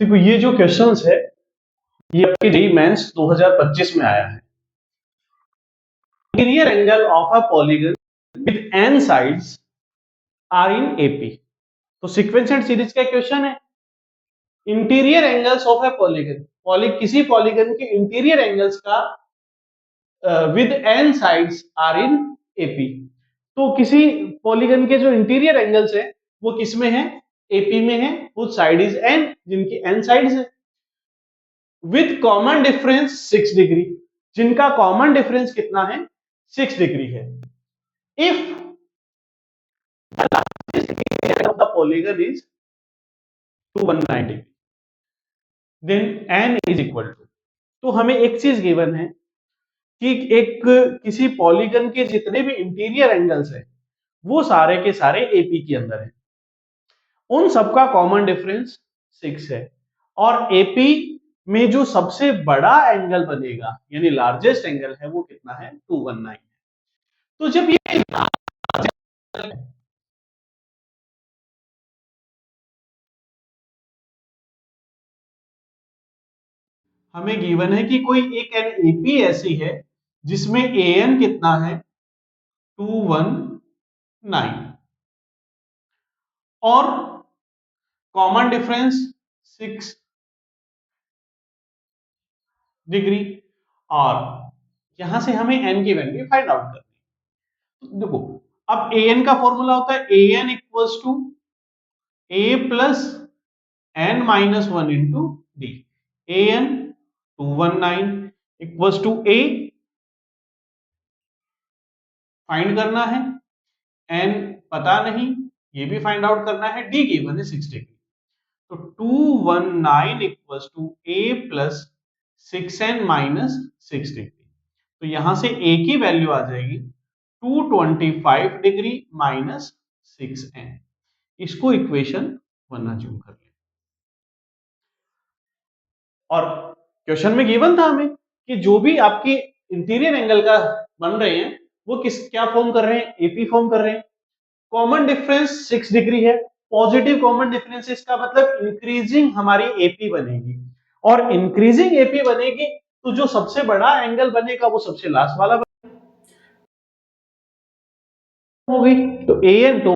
देखो ये जो क्वेश्चंस है ये आपके जेईई मेंस 2025 में आया है। Interior angle of a polygon with n sides are in AP. तो सीक्वेंस एंड सीरीज का क्वेश्चन है। Interior angles of a polygon, किसी पॉलीगन के इंटीरियर एंगल्स का with n sides are in AP. तो किसी पॉलीगन के जो इंटीरियर एंगल्स है वो किस में है? एपी में है। वो साइड इज एन, जिनकी एन साइड्स है, विद कॉमन डिफरेंस 6 डिग्री, जिनका कॉमन डिफरेंस कितना है? 6 डिग्री है। If the polygon is 219 degree then n is equal to. तो हमें एक चीज गिवन है कि एक किसी पॉलीगन के जितने भी इंटीरियर एंगल्स हैं वो सारे के सारे एपी के अंदर है। उन सबका कॉमन डिफरेंस 6 है और एपी में जो सबसे बड़ा एंगल बनेगा यानी लार्जेस्ट एंगल है वो कितना है? 219 है। तो जब ये हमें गिवन है कि कोई एक एन एपी ऐसी है जिसमें एन कितना है? 219 और कॉमन डिफरेंस 6 डिग्री, और यहां से हमें एन की वैल्यू फाइंड आउट करनी है। देखो अब एन का फॉर्मूला होता है n equals to a plus n minus one into d. N 219 equals to a find करना है, एन पता नहीं ये भी फाइंड आउट करना है, डी गिवन है 6 डिग्री। तो 219 equals to a plus 6n minus 6 degree. तो यहां से ए की वैल्यू आ जाएगी 225 डिग्री माइनस 6n। इसको इक्वेशन 1 अज्यूम कर लें। और क्वेश्चन में गिवन था हमें कि जो भी आपकी इंटीरियर एंगल का बन रहे हैं वो किस क्या फॉर्म कर रहे हैं? एपी फॉर्म कर रहे हैं। कॉमन डिफरेंस 6 डिग्री है। पॉजिटिव कॉमन डिफरेंस इसका मतलब इंक्रीजिंग हमारी एपी बनेगी, और इंक्रीजिंग एपी बनेगी तो जो सबसे बड़ा एंगल बनेगा वो सबसे लास्ट वाला हो गई। तो ए एन तो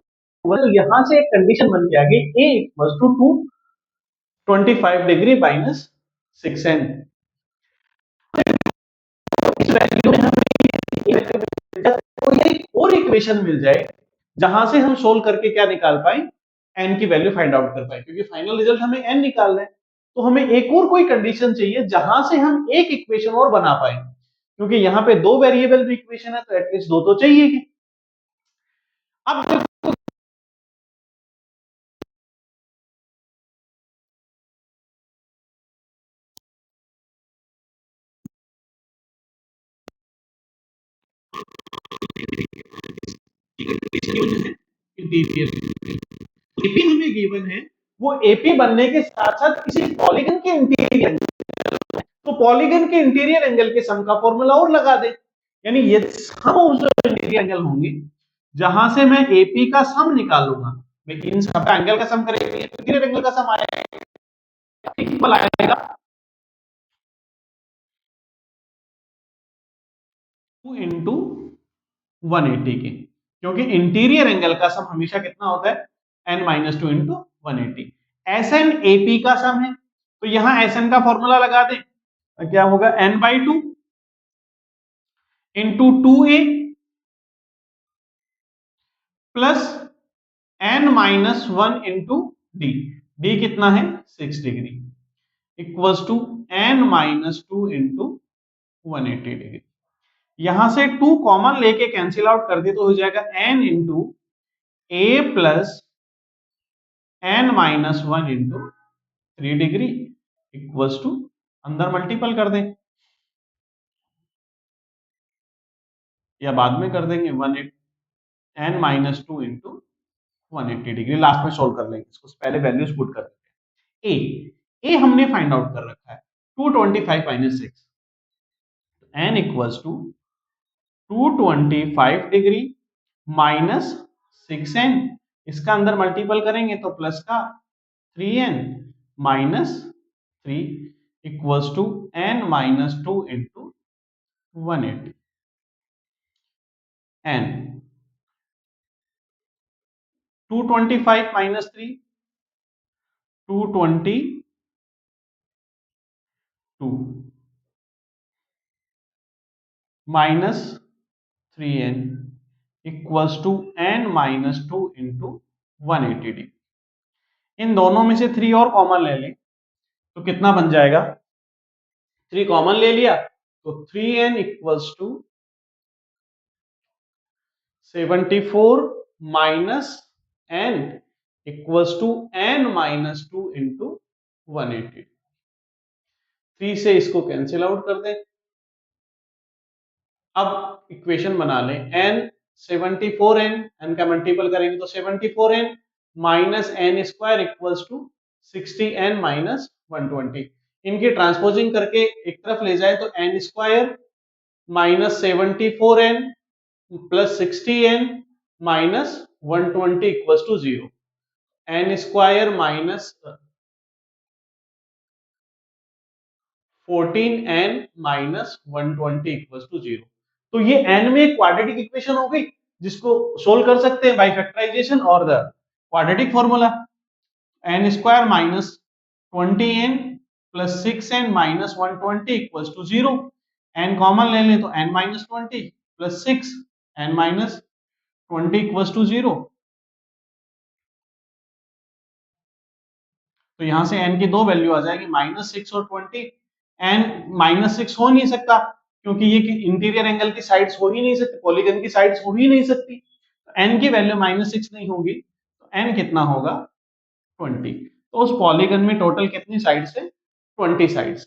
यहां से एक कंडीशन बन के आ गई a equal to 225 degree minus 6n। इस वैल्यू में हमें कोई और इक्वेशन मिल जाए जहां से हम सोल्व करके क्या निकाल पाए? एन की वैल्यू फाइंड आउट कर पाए, क्योंकि फाइनल रिजल्ट हमें एन निकालना है। तो हमें एक और कोई कंडीशन चाहिए जहां से हम एक इक्वेशन और बना पाए, क्योंकि यहाँ पे दो वेरिएबल में इक्वेशन है तो एटलीस्ट दो तो चाहिए ही। अब एपी हमें गिवन है, वो एपी बनने के साथ साथ किसी पॉलीगन के इंटीरियर, तो पॉलीगन के इंटीरियर एंगल के सम का फॉर्मूला और लगा दे, यानी ये सम ऑफ द इंटीरियर एंगल होंगे जहां से मैं एपी का सम निकालूंगा। मैं इन सब का एंगल का सम करेंगे, इंटीरियर एंगल का सम आएगा, इक्वल आएगा 2 इंटू 180 के, क्योंकि इंटीरियर एंगल का सम हमेशा कितना होता है? n minus two into 180। S an AP का सम है तो यहां एस एन का फॉर्मूला लगा दें, क्या होगा? n by two into 2a plus n minus one into d. D कितना है? 6 degree equals to n minus two into 180 degree. यहां से 2 कॉमन लेके कैंसिल आउट कर दे तो हो जाएगा n into a plus n minus one into 3 degree equals to, अंदर मल्टीपल कर दें या बाद में कर देंगे, 1 n minus two into 180 degree, last में सोल्व कर लेंगे इसको, पहले वैल्यूज पुट कर देते हैं। ए हमने फाइंड आउट कर रखा है 225 minus 6, n equals to 225 degree minus 6n, इसका अंदर मल्टीपल करेंगे तो प्लस का 3n -3 equals to n -2 into 180 n 225 -3 222 -3n equals to n -2 into 180 इन दोनों में से 3 और कॉमन ले लें तो कितना बन जाएगा? 3 कॉमन ले लिया तो 3n equals to 74 minus n equals to n -2 into 180 3 से इसको कैंसिल आउट कर दें। अब इक्वेशन बना लें n 74n n का मल्टीपल करेंगे तो 74n minus n square equals to 60n minus 120 इनकी ट्रांसपोजिंग करके एक तरफ ले जाए तो n square minus 74n plus 60n minus 120 equals to 0 n square minus 14n minus 120 equals to 0 तो ये n में एक क्वाड्रेटिक इक्वेशन हो गई जिसको सोल्व कर सकते हैं बाय फैक्टराइजेशन और the quadratic formula n square minus 20n plus 6n minus 120 equals to 0 n common ले लें तो n minus 20 plus 6 n minus 20 equals to 0 तो यहां से n की दो वैल्यू आ जाएगी -6 और 20 n -6 हो नहीं सकता क्योंकि ये इंटीरियर एंगल की साइड्स हो ही नहीं सकती, पॉलीगन की साइड्स हो ही नहीं सकती, n की वैल्यू -6 नहीं होगी तो n कितना होगा 20 तो उस पॉलीगन में टोटल कितनी साइड्स है 20 साइड्स